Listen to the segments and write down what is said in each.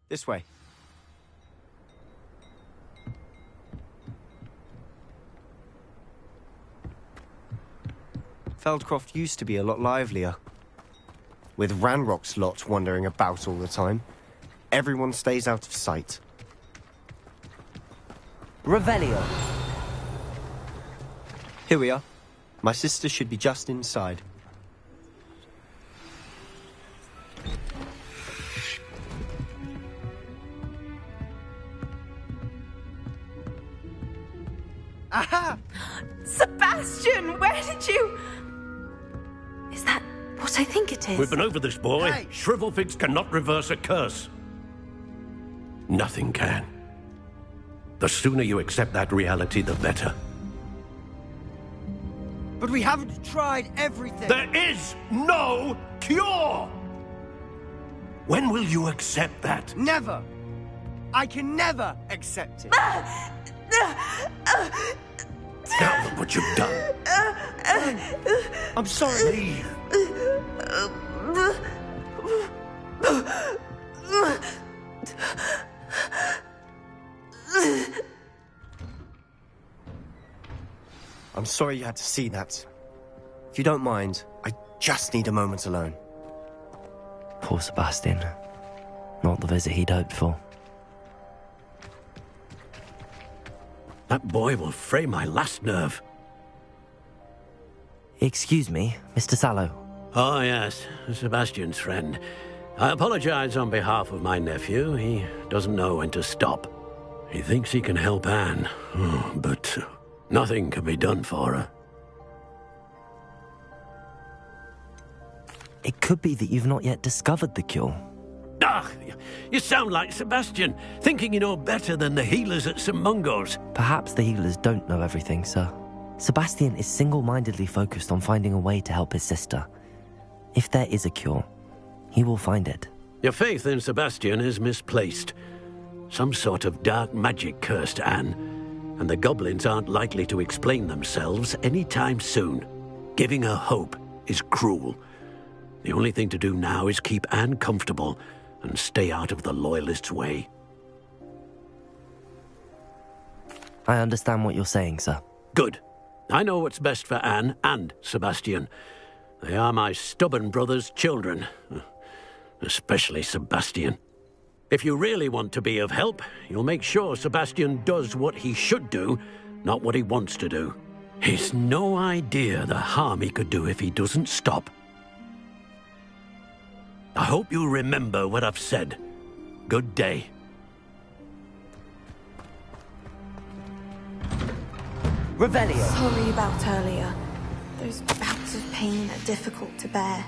This way. Feldcroft used to be a lot livelier. With Ranrock's lot wandering about all the time, everyone stays out of sight. Revelio. Here we are. My sister should be just inside. Aha! Sebastian, where did you... Is that what I think it is? We've been over this, boy. Hey. Shrivelfix cannot reverse a curse. Nothing can. The sooner you accept that reality, the better. But we haven't tried everything. There is no cure! When will you accept that? Never. I can never accept it. Now look what you've done. I'm sorry. Leave. I'm sorry you had to see that. If you don't mind, I just need a moment alone. Poor Sebastian. Not the visit he'd hoped for. That boy will fray my last nerve. Excuse me, Mr. Sallow. Oh, yes, Sebastian's friend. I apologize on behalf of my nephew. He doesn't know when to stop. He thinks he can help Anne, but nothing can be done for her. It could be that you've not yet discovered the cure. Ah, you sound like Sebastian, thinking you know better than the healers at St. Mungo's. Perhaps the healers don't know everything, sir. Sebastian is single-mindedly focused on finding a way to help his sister. If there is a cure, he will find it. Your faith in Sebastian is misplaced. Some sort of dark magic cursed Anne, and the goblins aren't likely to explain themselves anytime soon. Giving her hope is cruel. The only thing to do now is keep Anne comfortable and stay out of the Loyalists' way. I understand what you're saying, sir. Good. I know what's best for Anne and Sebastian. They are my stubborn brother's children. Especially Sebastian. If you really want to be of help, you'll make sure Sebastian does what he should do, not what he wants to do. He's no idea the harm he could do if he doesn't stop. I hope you remember what I've said. Good day. Revelio. Sorry about earlier. Those bouts of pain are difficult to bear.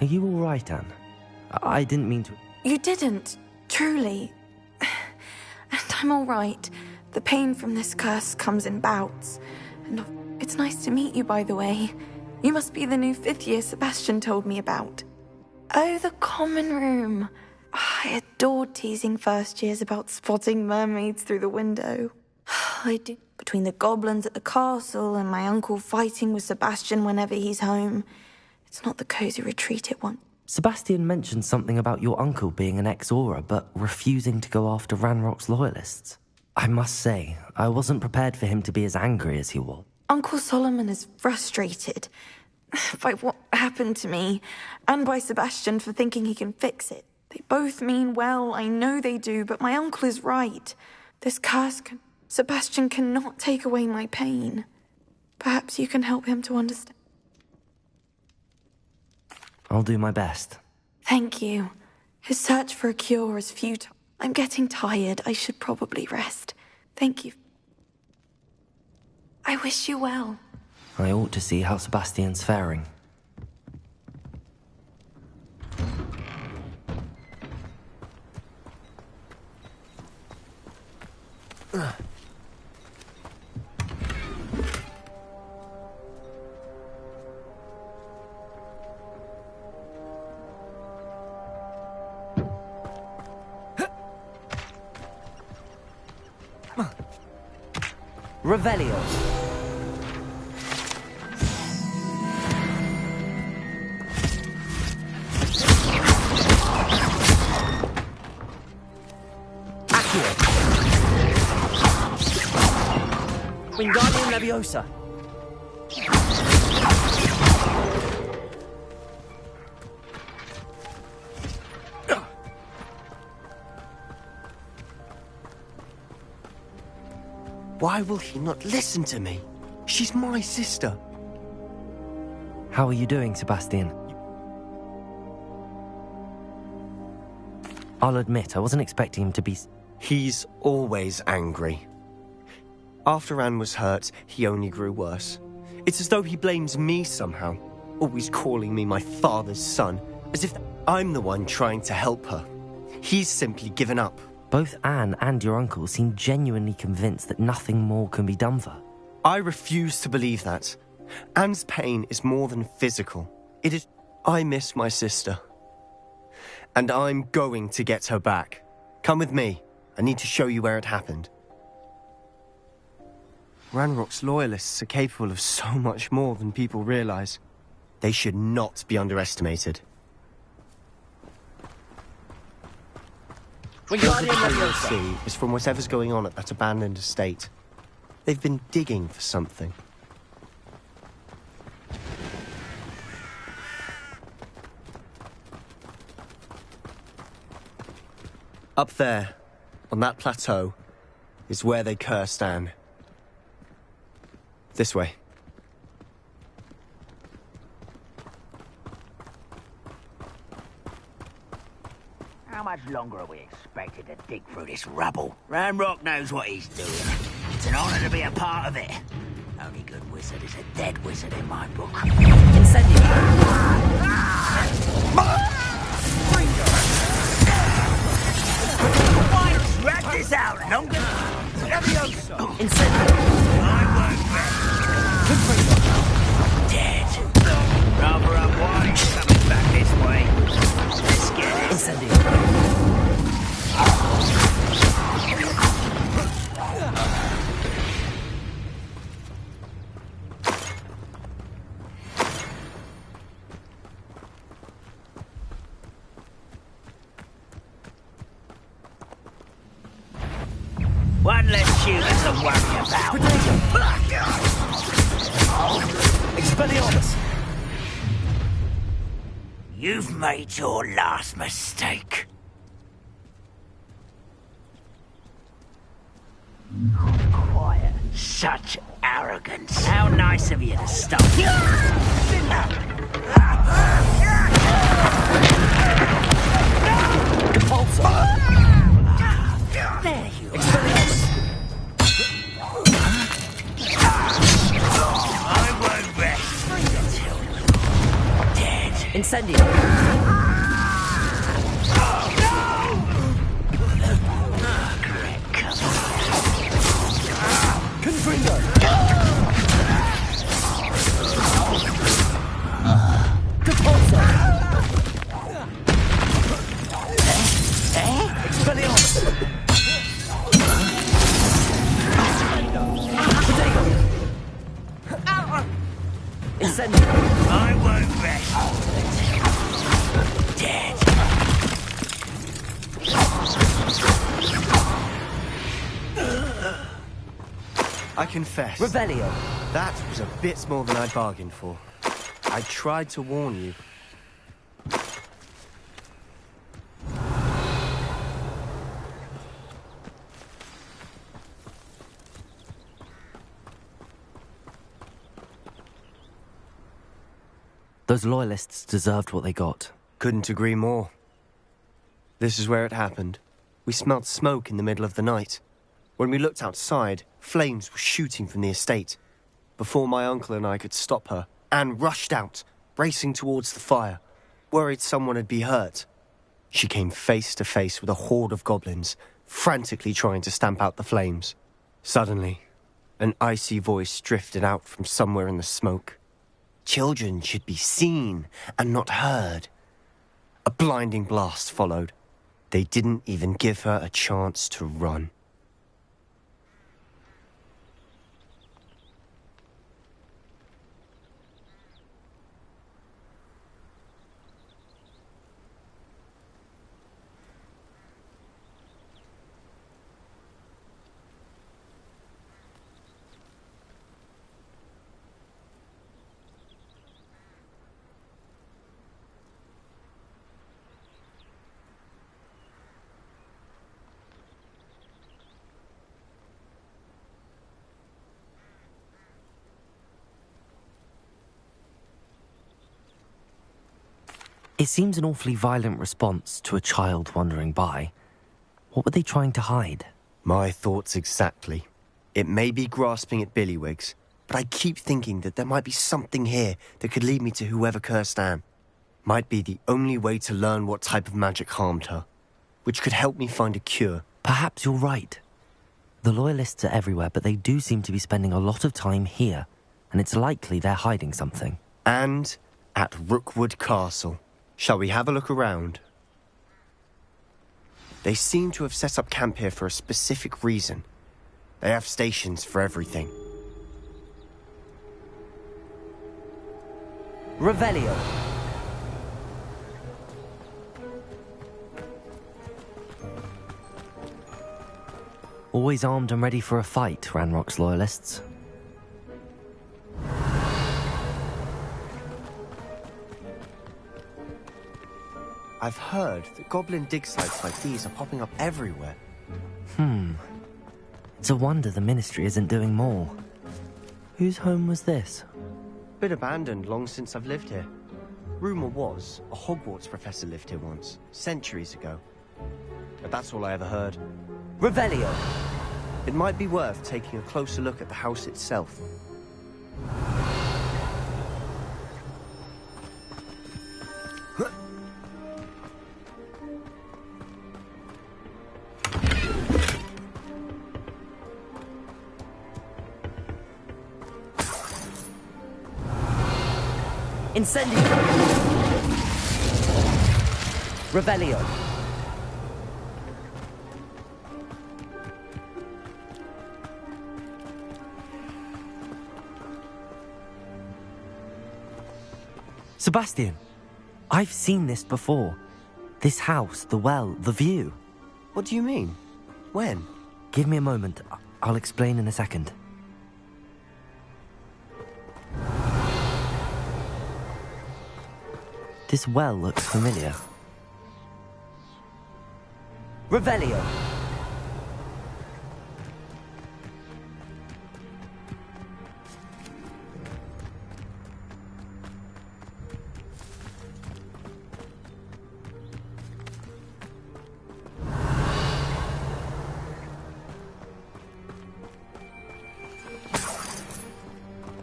Are you all right, Anne? I didn't mean to... You didn't, truly. And I'm all right. The pain from this curse comes in bouts. And it's nice to meet you, by the way. You must be the new 5th year Sebastian told me about. Oh, the common room. I adored teasing first years about spotting mermaids through the window. I do. Between the goblins at the castle and my uncle fighting with Sebastian whenever he's home. It's not the cozy retreat it wants. Sebastian mentioned something about your uncle being an ex-Aura, but refusing to go after Ranrock's loyalists. I must say, I wasn't prepared for him to be as angry as he was. Uncle Solomon is frustrated by what happened to me, and by Sebastian for thinking he can fix it. They both mean well, I know they do, but my uncle is right. This curse Sebastian cannot take away my pain. Perhaps you can help him to understand. I'll do my best. Thank you. His search for a cure is futile. I'm getting tired. I should probably rest. Thank you. I wish you well. I ought to see how Sebastian's faring. Revelio. Wingardium Leviosa. Why will he not listen to me? She's my sister. How are you doing, Sebastian? I'll admit, I wasn't expecting him to be... He's always angry. After Anne was hurt, he only grew worse. It's as though he blames me somehow, always calling me my father's son, as if I'm the one trying to help her. He's simply given up. Both Anne and your uncle seem genuinely convinced that nothing more can be done for her. I refuse to believe that. Anne's pain is more than physical. It is... I miss my sister. And I'm going to get her back. Come with me. I need to show you where it happened. Ranrock's loyalists are capable of so much more than people realize. They should not be underestimated. Wingardium What you'll Leviosa. see is from whatever's going on at that abandoned estate. They've been digging for something. Up there, on that plateau, is where they cursed Anne. This way. How much longer are we expected to dig through this rubble? Ranrock knows what he's doing. It's an honor to be a part of it. Only good wizard is a dead wizard in my book. Incendio. Rat this out, longer. Incendio. I won't rest. Dead. Rather unwise coming back this way. Let's get it. Incendio. One less human to worry about. Expelliarmus. You've made your last mistake. Quiet. Such arrogance. How nice of you to stop. There you are. I won't rest until you're dead. Incendio. I won't rest until dead. I confess. Revelio. That was a bit more than I bargained for. I tried to warn you. Those loyalists deserved what they got. Couldn't agree more. This is where it happened. We smelled smoke in the middle of the night. When we looked outside, flames were shooting from the estate. Before my uncle and I could stop her, Anne rushed out, racing towards the fire, worried someone had been hurt. She came face to face with a horde of goblins, frantically trying to stamp out the flames. Suddenly, an icy voice drifted out from somewhere in the smoke. Children should be seen and not heard. A blinding blast followed. They didn't even give her a chance to run. It seems an awfully violent response to a child wandering by. What were they trying to hide? My thoughts exactly. It may be grasping at Billywigs, but I keep thinking that there might be something here that could lead me to whoever cursed Anne. Might be the only way to learn what type of magic harmed her, which could help me find a cure. Perhaps you're right. The Loyalists are everywhere, but they do seem to be spending a lot of time here, and it's likely they're hiding something. And at Rookwood Castle. Shall we have a look around? They seem to have set up camp here for a specific reason. They have stations for everything. Revelio. Always armed and ready for a fight, Ranrock's Loyalists. I've heard that goblin dig sites like these are popping up everywhere. It's a wonder the Ministry isn't doing more. Whose home was this? Been abandoned long since I've lived here. Rumour was, a Hogwarts professor lived here once, centuries ago. But that's all I ever heard. Revelio. It might be worth taking a closer look at the house itself. Incendio. Revelio. Sebastian, I've seen this before. This house, the well, the view. What do you mean? When? Give me a moment. I'll explain in a second. This well looks familiar. Revelio.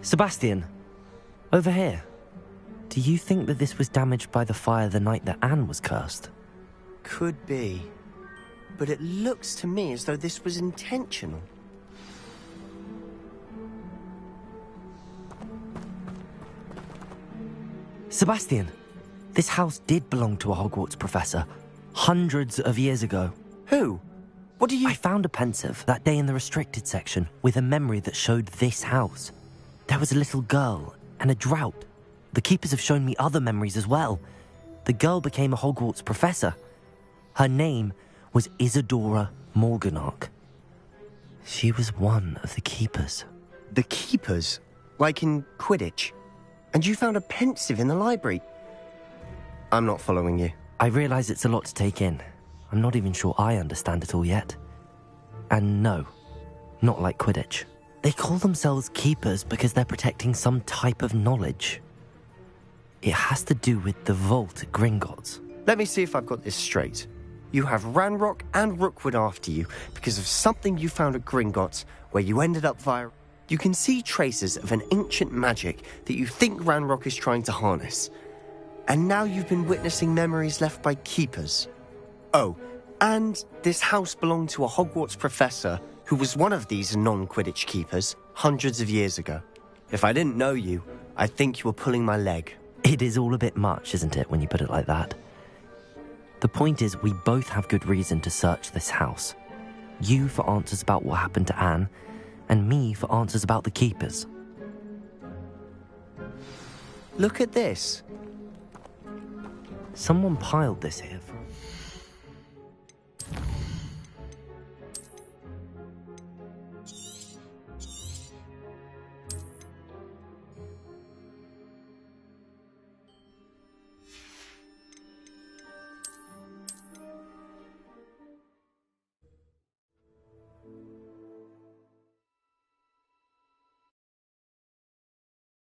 Sebastian, over here. Do you think that this was damaged by the fire the night that Anne was cursed? Could be. But it looks to me as though this was intentional. Sebastian, this house did belong to a Hogwarts professor, hundreds of years ago. Who? What do you... I found a pensive that day in the restricted section with a memory that showed this house. There was a little girl and a drought. The keepers have shown me other memories as well. The girl became a Hogwarts professor. Her name was Isadora Morganach. She was one of the keepers. The keepers? Like in Quidditch? And you found a pensive in the library? I'm not following you. I realise it's a lot to take in. I'm not even sure I understand it all yet. And no, not like Quidditch. They call themselves keepers because they're protecting some type of knowledge. It has to do with the vault at Gringotts. Let me see if I've got this straight. You have Ranrock and Rookwood after you because of something you found at Gringotts where you ended up via... You can see traces of an ancient magic that you think Ranrock is trying to harness. And now you've been witnessing memories left by keepers. Oh, and this house belonged to a Hogwarts professor who was one of these non-Quidditch keepers hundreds of years ago. If I didn't know you, I'd think you were pulling my leg. It is all a bit much, isn't it, when you put it like that? The point is, we both have good reason to search this house. You for answers about what happened to Anne, and me for answers about the keepers. Look at this. Someone piled this here for